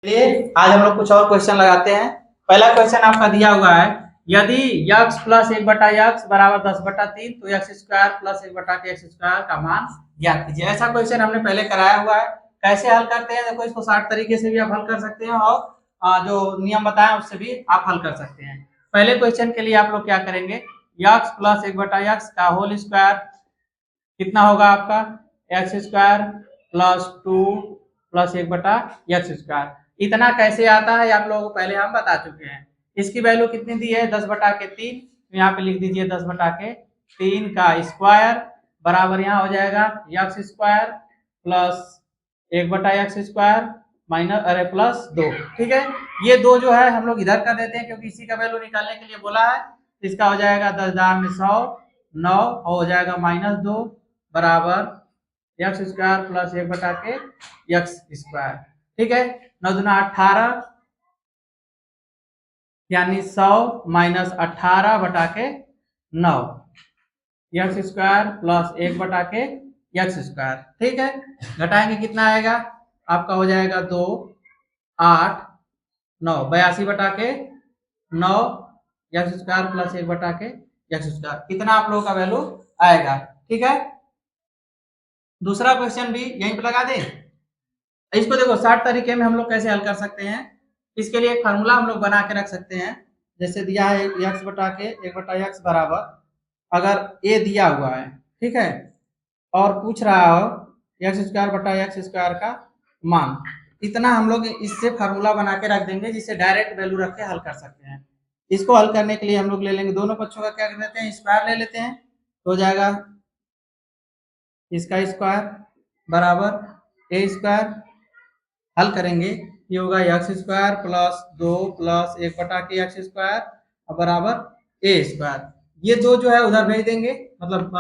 चलिए आज हम लोग कुछ और क्वेश्चन लगाते हैं। पहला क्वेश्चन आपका दिया हुआ है, यदि x प्लस एक बटा एक्स बराबर 10/3 तो एक्स स्क्वायर प्लस एक बटा के एक्स स्क्वायर का मान ज्ञात कीजिए। ऐसा क्वेश्चन हमने पहले कराया हुआ है। कैसे हल करते हैं देखो, इसको 60 तरीके से भी आप हल कर सकते हैं और जो नियम बताया उससे भी आप हल कर सकते हैं। पहले क्वेश्चन के लिए आप लोग क्या करेंगे, x प्लस एक बटा एक्स का होल स्क्वायर कितना होगा आपका, एक्स स्क्वायर प्लस 2 प्लस एक बटा एक्स स्क्वायर। इतना कैसे आता है आप लोगों को पहले हम बता चुके हैं। इसकी वैल्यू कितनी दी है, 10/3। तो यहाँ पे लिख दीजिए 10/3 का स्क्वायर बराबर यहाँ हो जाएगा एक्स स्क्वायर प्लस एक बटा एक्स स्क्वायर माइनस अरे प्लस 2। ठीक है, ये दो जो है हम लोग इधर कर देते हैं क्योंकि इसी का वैल्यू निकालने के लिए बोला है। इसका हो जाएगा 10 में 100 9 हो जाएगा -2 बराबर एक्स स्क्वायर प्लस एक बटा के एक्स स्क्वायर। ठीक है, 9 दूना 18 यानी 100 माइनस 18 बटा के 9 एक्स स्क्वायर प्लस एक बटा के एक्स स्क्वायर। ठीक है, घटाएंगे कितना आएगा आपका, हो जाएगा 2 8 9 82 बटा के 9 एक्स स्क्वायर प्लस एक बटा के एक्स स्क्वायर। कितना आप लोगों का वैल्यू आएगा। ठीक है, दूसरा क्वेश्चन भी यहीं पे लगा दें। इसको देखो 60 तरीके में हम लोग कैसे हल कर सकते हैं। इसके लिए एक फार्मूला हम लोग बना के रख सकते हैं। जैसे दिया है एक्स बटा के एक बटा एक्स बराबर, अगर ए दिया हुआ है ठीक है, और पूछ रहा हो एक्स स्क्वायर बटा एक्स स्क्वायर का मान, इतना हम लोग इससे फार्मूला बना के रख देंगे जिससे डायरेक्ट वैल्यू रख के हल कर सकते हैं। इसको हल करने के लिए हम लोग ले लेंगे दोनों पक्षों का क्या कर देते हैं, स्क्वायर ले लेते हैं। तो हो जाएगा इसका स्क्वायर बराबर ए स्क्वायर, हल करेंगे ये होगा एक्स स्क्वायर प्लस 2 प्लस एक बटा के एक्स स्क्वायर बराबर ए स्क्वायर। ये दो जो है उधर भेज देंगे, मतलब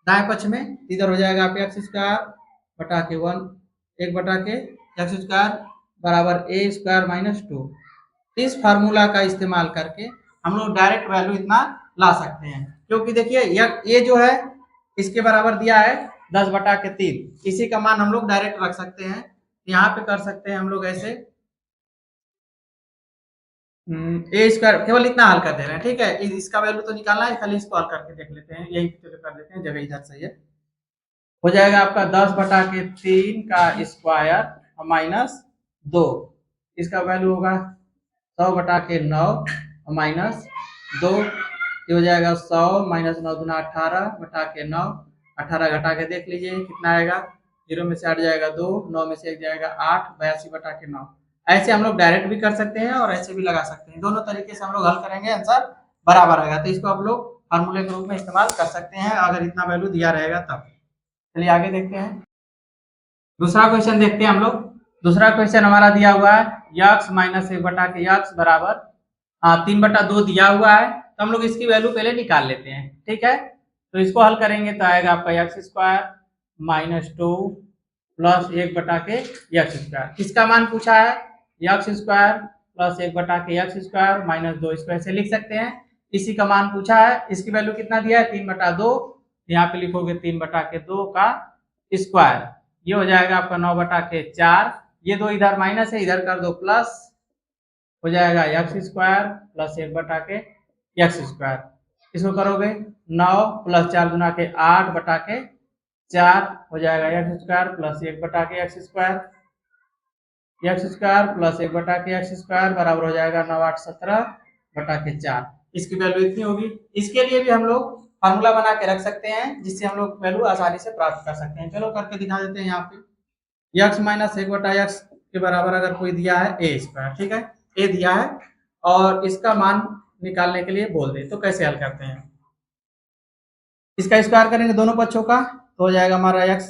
दाएं पक्ष में इधर हो जाएगा आप एक्स स्क्वायर बटा के 1 एक बटा के एक्स स्क्वायर बराबर ए स्क्वायर माइनस 2। इस फार्मूला का इस्तेमाल करके हम लोग डायरेक्ट वैल्यू इतना ला सकते हैं, क्योंकि देखिए ये जो है इसके बराबर दिया है 10/3। इसी का मान हम लोग डायरेक्ट रख सकते हैं। यहाँ पे कर सकते हैं हम लोग ऐसे ए स्क्वायर, केवल इतना हल कर दे रहे हैं। ठीक है, इसका वैल्यू तो निकालना है, खाली इसको हल करके देख लेते हैं। यही कर देते हैं, जगह इधर सही है। हो जाएगा आपका 10/3 का स्क्वायर माइनस 2, इसका वैल्यू होगा 100/9 माइनस 2। ये हो जाएगा 100 माइनस 9 दूना 18/9। 18 घटा के देख लीजिए कितना आएगा, 0 में से 8 जाएगा 2, 9 में से 1 जाएगा 8, 82/9। ऐसे हम लोग डायरेक्ट भी कर सकते हैं और ऐसे भी लगा सकते हैं। दोनों तरीके से हम लोग हल करेंगे, आंसर बराबर आएगा। तो इसको आप लोग फार्मूले के रूप में इस्तेमाल कर सकते हैं अगर इतना वैल्यू दिया रहेगा तब। चलिए आगे देखते हैं, दूसरा क्वेश्चन देखते हैं हम लोग। दूसरा क्वेश्चन हमारा दिया हुआ है x माइनस एक बटा के x बराबर 3/2 दिया हुआ है। तो हम लोग इसकी वैल्यू पहले निकाल लेते हैं। ठीक है, तो इसको हल करेंगे तो आएगा आपका एक्स स्क्वायर माइनस 2 प्लस एक बटा के एक्स स्क्वायर। किसका मान पूछा है, एक्स स्क्वायर प्लस एक बटा के एक्स स्क्वायर माइनस 2, इसको ऐसे लिख सकते हैं। इसी का मान पूछा है, इसकी वैल्यू कितना दिया है 3/2। यहाँ पे लिखोगे 3/2 का स्क्वायर, ये हो जाएगा आपका 9/4। ये दो इधर माइनस है, इधर कर दो प्लस, हो जाएगा एक्स स्क्वायर प्लस एक बटा के एक्स स्क्वायर। इसको करोगे 9 प्लस 4 गुना के 8/4 हो जाएगा एक्स स्क्वायर प्लस एक बटा के x square. X square plus एक बटा के एक्स स्क्वायर बराबर हो जाएगा 9 8 17/4। इसकी वैल्यू इतनी होगी। इसके लिए भी हम लोग फार्मूला बना के रख सकते हैं जिससे हम लोग वैल्यू आसानी से प्राप्त कर सकते हैं। चलो करके दिखा देते हैं। यहाँ पे x माइनस एक बटा एक्स के बराबर अगर कोई दिया है ए स्क्वायर, ठीक है, ए दिया है और इसका मान निकालने के लिए बोल दे तो कैसे हल करते हैं। इसका स्क्वायर करेंगे दोनों पक्षों का तो हो जाएगा हमारा x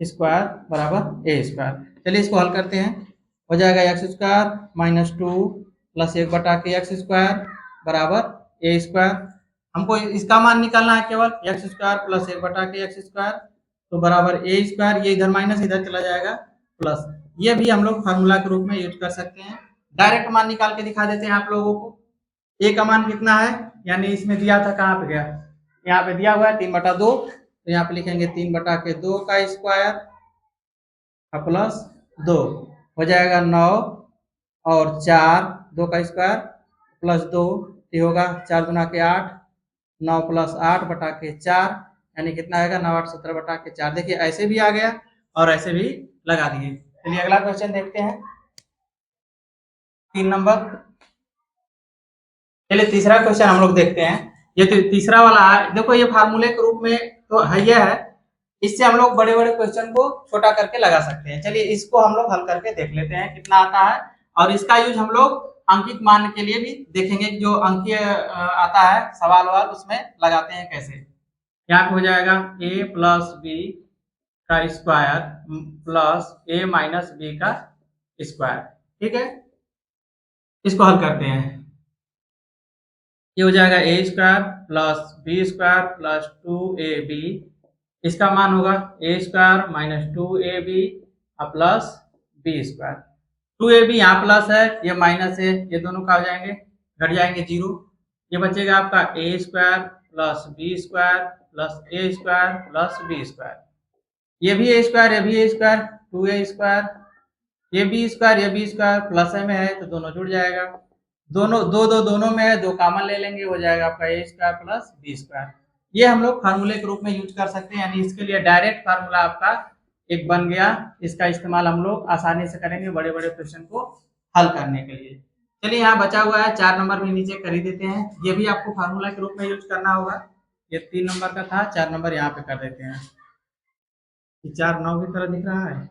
स्क्वायर बराबर ए स्क्वायर। चलिए इसको हल करते हैं। हो जाएगा एक्स स्क्वायर माइनस 2 प्लस एक बटा के एक्स स्क्वायर बराबर ए स्क्वायर। हमको इसका मान निकालना है, केवल एक्स स्क्वायर प्लस एक बटा के एक्स स्क्वायर तो बराबर ए स्क्वायर। ये इधर माइनस इधर चला जाएगा प्लस। ये भी हम लोग फार्मूला के रूप में यूज कर सकते हैं। डायरेक्ट मान निकाल के दिखा देते हैं आप लोगों को। ए का मान कितना है, यानी इसमें दिया था, कहाँ पे गया, यहाँ पे दिया हुआ है 3/2। तो यहाँ पे लिखेंगे 3/2 का स्क्वायर प्लस 2 हो जाएगा 9 और 4 2 का स्क्वायर प्लस 2 ये होगा 4 गुना के 8 9 प्लस 8 बटा के 4 यानी कितना आएगा 9 8 17 बटा के 4। देखिए ऐसे भी आ गया और ऐसे भी लगा दिए। चलिए अगला क्वेश्चन देखते हैं 3 नंबर। चलिए तीसरा क्वेश्चन हम लोग देखते हैं। ये तो तीसरा वाला है, देखो ये फार्मूले के रूप में तो है ये है, इससे हम लोग बड़े बड़े क्वेश्चन को छोटा करके लगा सकते हैं। चलिए इसको हम लोग हल करके देख लेते हैं कितना आता है, और इसका यूज हम लोग अंकित मान के लिए भी देखेंगे कि जो अंकीय आता है सवाल वाल उसमें लगाते हैं कैसे। यहाँ पे हो जाएगा a प्लस बी का square plus a minus B का स्क्वायर। ठीक है, इसको हल करते हैं। ये हो जाएगा A square plus B square plus 2ab, इसका मान होगा A square minus 2ab plus B square. 2ab यहाँ प्लस है ये माइनस है, ये दोनों का हो जाएंगे घट जाएंगे 0। ये बचेगा आपका A square plus B square plus A square plus B square. ये भी ए स्क्वायर ये भी ए स्क्वायर 2a स्क्वायर, ये बी स्क्वायर ये बी स्क्वायर प्लस में है तो दोनों जुड़ जाएगा, दोनों दोनों में है, दो कॉमन ले लेंगे हो जाएगा आपका A square plus B square. ये हम लोग फार्मूले के रूप में यूज कर सकते हैं, यानी इसके लिए डायरेक्ट फार्मूला आपका एक बन गया। इसका इस्तेमाल हम लोग आसानी से करेंगे बड़े बड़े क्वेश्चन को हल करने के लिए। चलिए यहाँ बचा हुआ है 4 नंबर भी नीचे कर ही देते हैं, ये भी आपको फार्मूला के रूप में यूज करना होगा। ये 3 नंबर का था, 4 नंबर यहाँ पे कर देते हैं। 4 9 की तरह दिख रहा है।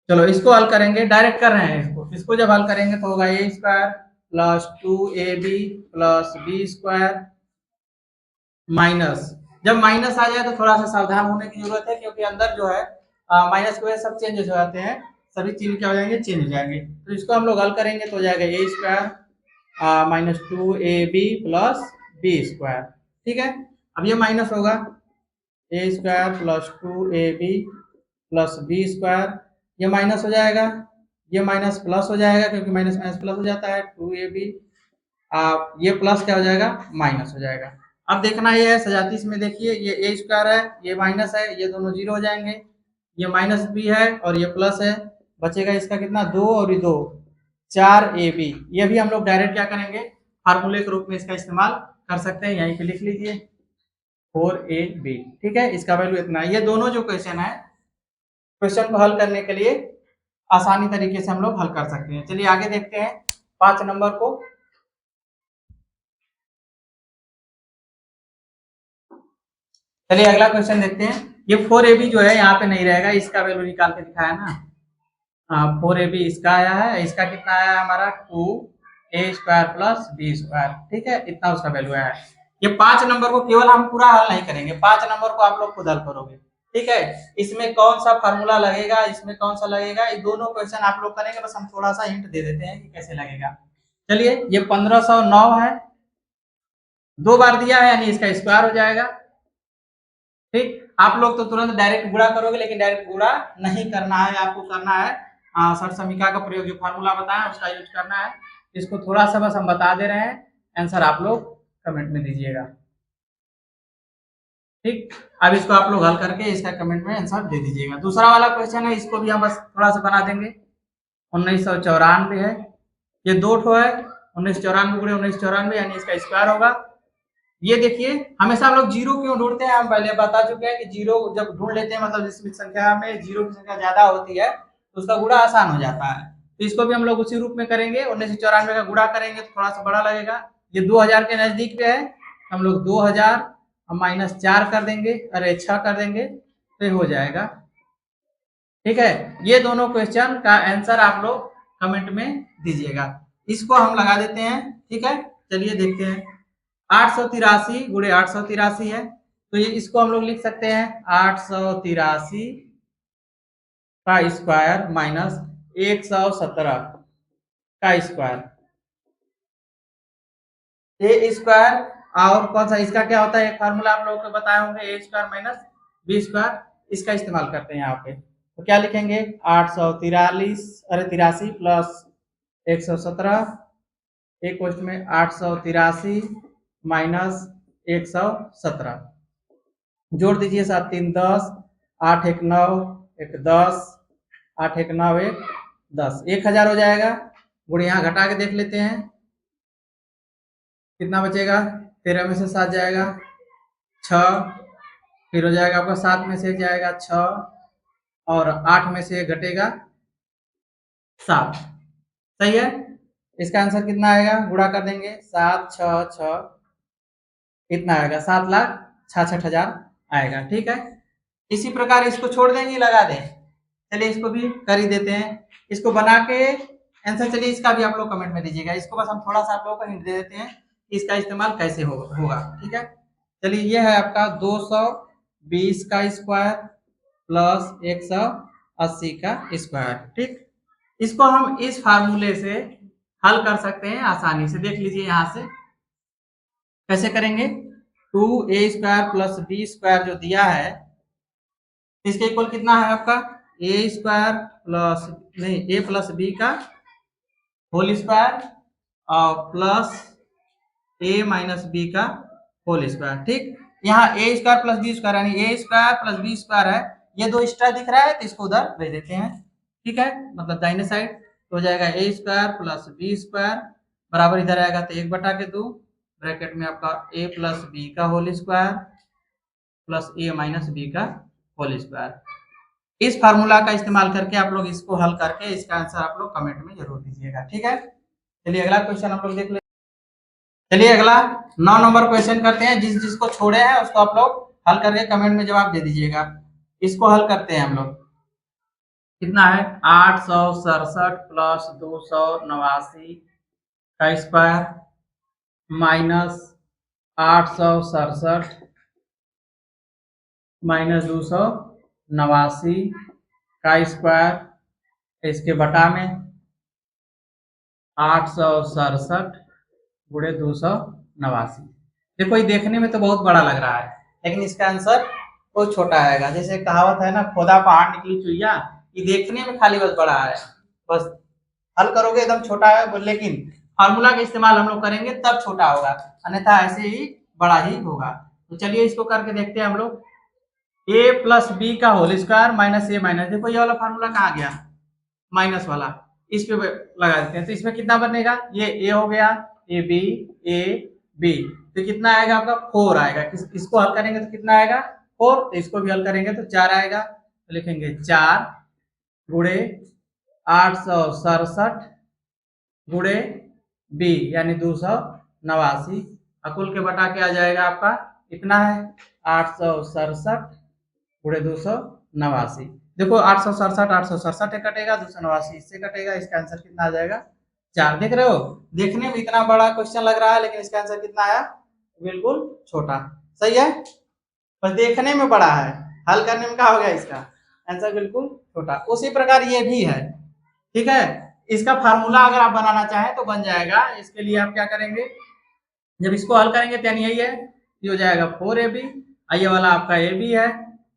चलो इसको हल करेंगे, डायरेक्ट कर रहे हैं इसको जब हल करेंगे तो होगा A square plus 2ab plus B square minus, जब माइनस आ जाए तो थोड़ा सा सावधान होने की जरूरत है, क्योंकि अंदर जो है माइनस की वजह से सब चेंज हो जाते हैं, सभी चिन्ह क्या हो जाएंगे चेंज हो जाएंगे। तो इसको हम लोग हल करेंगे तो हो जाएगा A square minus 2ab plus B square. ठीक है, अब ये माइनस होगा A square plus 2ab plus B square, ये माइनस हो जाएगा ये माइनस प्लस हो जाएगा, क्योंकि माइनस माइनस प्लस हो जाता है 2ab, ये प्लस क्या हो जाएगा माइनस हो जाएगा। अब देखना ये है सजातीस में, देखिए ये ए स्क्वायर है ये माइनस है, ये दोनों जीरो हो जाएंगे, ये माइनस भी है और ये प्लस है, बचेगा इसका कितना 2 और ये 2 4ab। ये भी हम लोग डायरेक्ट क्या करेंगे फार्मूले के रूप में इसका इस्तेमाल कर सकते हैं, यहीं पे लिख लीजिए 4ab। ठीक है, इसका वैल्यू इतना है। ये दोनों जो क्वेश्चन है क्वेश्चन को हल करने के लिए आसानी तरीके से हम लोग हल कर सकते हैं। चलिए आगे देखते हैं 5 नंबर को। चलिए अगला क्वेश्चन देखते हैं। ये 4ab जो है यहाँ पे नहीं रहेगा, इसका वैल्यू निकाल के दिखाया ना। 4ab इसका आया है, इसका कितना आया हमारा 2a square plus B square. ठीक है, इतना उसका वैल्यू आया है। ये 5 नंबर को केवल हम पूरा हल नहीं करेंगे, 5 नंबर को आप लोग खुद हल करोगे। ठीक है, इसमें कौन सा फार्मूला लगेगा इसमें कौन सा लगेगा, ये दोनों क्वेश्चन आप लोग करेंगे, बस हम थोड़ा सा हिंट दे देते हैं कि कैसे लगेगा। चलिए ये 1509 है, 2 बार दिया है यानी इसका स्क्वायर हो जाएगा। ठीक, आप लोग तो तुरंत डायरेक्ट गुणा करोगे, लेकिन डायरेक्ट गुणा नहीं करना है, आपको करना है सर समीकरण का प्रयोग, जो फार्मूला बताया उसका यूज करना है। इसको थोड़ा सा बस हम बता दे रहे हैं, आंसर आप लोग कमेंट में दीजिएगा। ठीक, अब इसको आप लोग हल करके इसका कमेंट में आंसर दे दीजिएगा। दूसरा वाला क्वेश्चन है, इसको भी हम बस थोड़ा सा बना देंगे। 1994 है, ये 2 ठो है, 1994 गुणे 1994 यानी इसका स्क्वायर होगा। ये देखिए हमेशा हम लोग जीरो क्यों ढूंढते हैं, हम पहले बता चुके हैं कि जीरो जब ढूंढ लेते हैं मतलब जिसमें संख्या में जीरो की संख्या ज्यादा होती है तो उसका गुणा आसान हो जाता है। तो इसको भी हम लोग उसी रूप में करेंगे, 1994 का गुणा करेंगे तो थोड़ा सा बड़ा लगेगा। ये 2000 के नजदीक पे है, हम लोग 2000 माइनस 4 कर देंगे, अरे 6 कर देंगे तो हो जाएगा। ठीक है, ये दोनों क्वेश्चन का आंसर आप लोग कमेंट में दीजिएगा। इसको हम लगा देते हैं। ठीक है, चलिए देखते हैं। 883 गुणे 883 है, तो ये इसको हम लोग लिख सकते हैं 883 का स्क्वायर माइनस 117 का स्क्वायर। ए स्क्वायर और कौन सा इसका क्या होता है, एक फार्मूला आप लोगों को बताए होंगे, ए स्क्वायर माइनस बी स्क्वायर, इसका इस्तेमाल करते हैं यहाँ पे। तो क्या लिखेंगे 883 प्लस 117 एक क्वेश्चन में 883 माइनस 117, जोड़ दीजिए 7 3 10 8 1 9 एक 10, 8 एक 9 एक 10, 1000 हो जाएगा। गुणे यहाँ घटा के देख लेते हैं कितना बचेगा। 13 में से 7 जाएगा 6, फिर हो जाएगा आपका 7 में से जाएगा 6 और 8 में से घटेगा 7। सही है। इसका आंसर कितना आएगा, गुणा कर देंगे 7 6 6 कितना आएगा 7,66,000 आएगा। ठीक है। इसी प्रकार इसको छोड़ देंगे, लगा दें। चलिए इसको भी कर ही देते हैं। इसको बना के आंसर चलिए इसका भी आप लोग कमेंट में दीजिएगा। इसको बस हम थोड़ा सा आप लोगों को हिंट दे देते हैं कि इसका इस्तेमाल कैसे होगा। ठीक है। चलिए ये है आपका 220 का स्क्वायर प्लस 180 का स्क्वायर। ठीक। इसको हम इस फार्मूले से हल कर सकते हैं आसानी से। देख लीजिए यहाँ से कैसे करेंगे। 2a² प्लस b² जो दिया है इसके इक्वल कितना है आपका a² प्लस नहीं a प्लस बी का होल स्क्वायर और प्लस a माइनस बी का होल स्क्वायर। ठीक। यहाँ a² प्लस b² यानी a² प्लस b² है, ये दो एक्स्ट्रा दिख रहा है तो इसको उधर भेज देते हैं। ठीक है, मतलब दाहिने साइड तो हो जाएगा a² प्लस b² बराबर इधर आएगा तो 1/2 ब्रैकेट में आपका a प्लस बी का whole square plus a minus B का होल स्क्वायर। इस फार्मूला का इस्तेमाल करके आप लोग इसको हल करके इसका आंसर आप लोग कमेंट में जरूर दीजिएगा। ठीक है। चलिए अगला क्वेश्चन आप लोग देख ले। चलिए अगला 9 नंबर क्वेश्चन करते हैं। जिसको छोड़े हैं उसको आप लोग हल करके कमेंट में जवाब दे दीजिएगा। इसको हल करते हैं हम लोग। कितना है 867 प्लस 289 का स्क्वायर माइनस 867 माइनस 289 का स्क्वायर इसके बटा में 867 गुणे 289। देखो ये देखने में तो बहुत बड़ा लग रहा है लेकिन इसका आंसर बहुत छोटा आएगा। जैसे कहावत है ना, खोदा पहाड़ निकली चुईया। ये देखने में खाली बस बड़ा है, बस हल करोगे एकदम छोटा है, लेकिन फार्मूला का इस्तेमाल हम लोग करेंगे तब छोटा होगा, अन्यथा ऐसे ही बड़ा ही होगा। तो चलिए इसको करके देखते हैं हम लोग। a प्लस बी का whole square minus a minus, देखो ये वाला फार्मूला कहाँ गया, माइनस वाला, इस पे लगा देते हैं। तो इसमें कितना बनेगा, ये a हो गया ए बी, तो कितना आएगा आपका 4 आएगा। इसको हल करेंगे तो कितना आएगा 4, तो इसको भी हल करेंगे तो 4 आएगा। तो लिखेंगे 4 गुणे 867 गुणे बी यानी 289, अकुल के बटा के आ जाएगा आपका कितना है 867 गुणे 289। देखो 867 कटेगा, 289 इससे कटेगा, इसका आंसर कितना आ जाएगा 4। देख रहे हो, देखने में इतना बड़ा क्वेश्चन लग रहा है लेकिन इसका आंसर कितना आया, बिल्कुल छोटा। सही है, बस देखने में बड़ा है, हल करने में क्या हो गया इसका आंसर बिल्कुल छोटा। उसी प्रकार ये भी है। ठीक है, इसका फार्मूला अगर आप बनाना चाहें तो बन जाएगा। इसके लिए आप क्या करेंगे, जब इसको हल करेंगे तो यही है, ये हो जाएगा 4ab, ये वाला आपका ab है।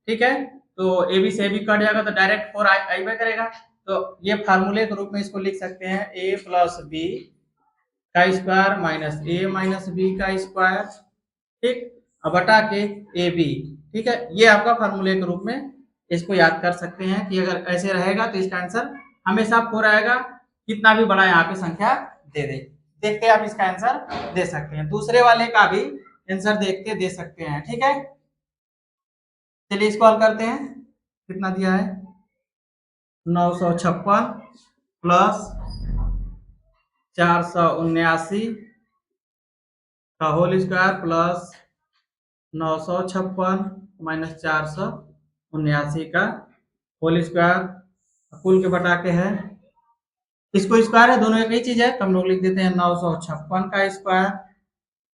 ठीक है, तो ab से ab कट जाएगा तो डायरेक्ट 4 आइबे करेगा। तो ये फार्मूले के रूप में इसको लिख सकते हैं a प्लस बी का square minus a minus B का स्क्वायर। ठीक, अब बटा के ए बी। ठीक है, ये आपका फार्मूले के रूप में इसको याद कर सकते हैं कि अगर ऐसे रहेगा तो इसका आंसर हमेशा 4 आएगा, कितना भी बड़ा यहाँ पे संख्या दे दे। देख के आप इसका आंसर दे सकते हैं, दूसरे वाले का भी आंसर देख के दे सकते हैं। ठीक है, चलिए इसको हल करते हैं। कितना दिया है 956 प्लस 479 का होल स्क्वायर प्लस 956 माइनस 479 का होल स्क्वायर, कुल के बटा के है, इसको स्क्वायर है, दोनों एक ही चीज है तो हम लोग लिख देते हैं 956 का स्क्वायर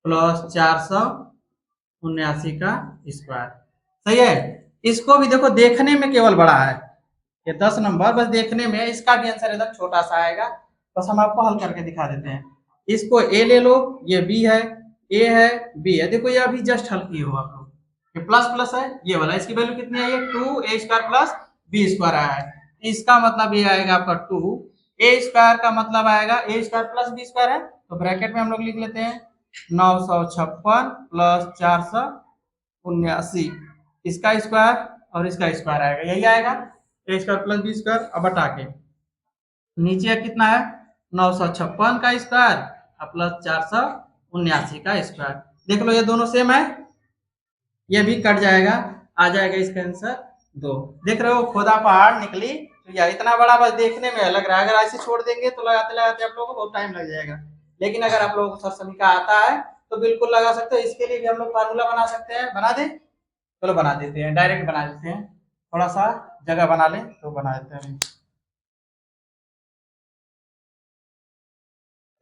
प्लस 479 का स्क्वायर। सही है, इसको भी देखो देखने में केवल बड़ा है, ये 10 नंबर बस देखने में, इसका भी आंसर एकदम छोटा सा आएगा। बस हम आपको हल करके दिखा देते हैं। इसको a ले लो, ये b है, a है b है, देखो ये अभी जस्ट हल किए हो आप लोग, ये प्लस प्लस है, ये वाला इसकी वैल्यू कितनी है, ये 2a² प्लस b² आया है। इसका मतलब ये आएगा आपका 2a² का मतलब आएगा a² प्लस b² है, तो ब्रैकेट में हम लोग लिख लेते हैं 956 प्लस 479, इसका स्क्वायर और इसका स्क्वायर आएगा, यही आएगा। ए स्क्वायर प्लस बी स्क्वायर, अब बटा के नीचे कितना है 956 का स्क्वायर प्लस 479 का स्क्वायर। देख लो ये दोनों सेम है, ये भी कट जाएगा, आ जाएगा इसका आंसर 2। देख रहे हो खोदा पहाड़ निकली, तो यह इतना बड़ा बस देखने में लग रहा है, अगर ऐसे छोड़ देंगे तो लगाते लगाते आप लोगों को बहुत टाइम लग जाएगा। लेकिन अगर आप लोगों को सरसमी आता है तो बिल्कुल लगा सकते हो। इसके लिए भी हम लोग फार्मूला बना सकते हैं, बना दें? चलो बना देते हैं, डायरेक्ट बना देते हैं, थोड़ा सा जगह बना लें तो बना देते हैं।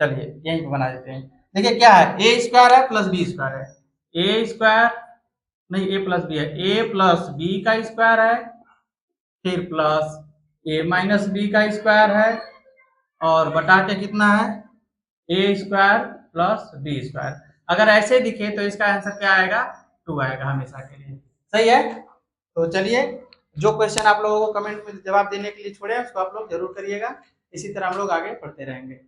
चलिए यहीं पे बना देते हैं। देखिए क्या है, ए स्क्वायर है प्लस बी स्क्वायर है, ए स्क्वायर नहीं ए प्लस बी है, ए प्लस बी का स्क्वायर है, फिर प्लस ए माइनस बी का स्क्वायर है, और बटा के कितना है ए स्क्वायर प्लस बी स्क्वायर। अगर ऐसे दिखे तो इसका आंसर क्या आएगा 2 आएगा हमेशा के लिए। सही है। तो चलिए जो क्वेश्चन आप लोगों को कमेंट में जवाब देने के लिए छोड़े उसको आप लोग जरूर करिएगा। इसी तरह हम लोग आगे पढ़ते रहेंगे।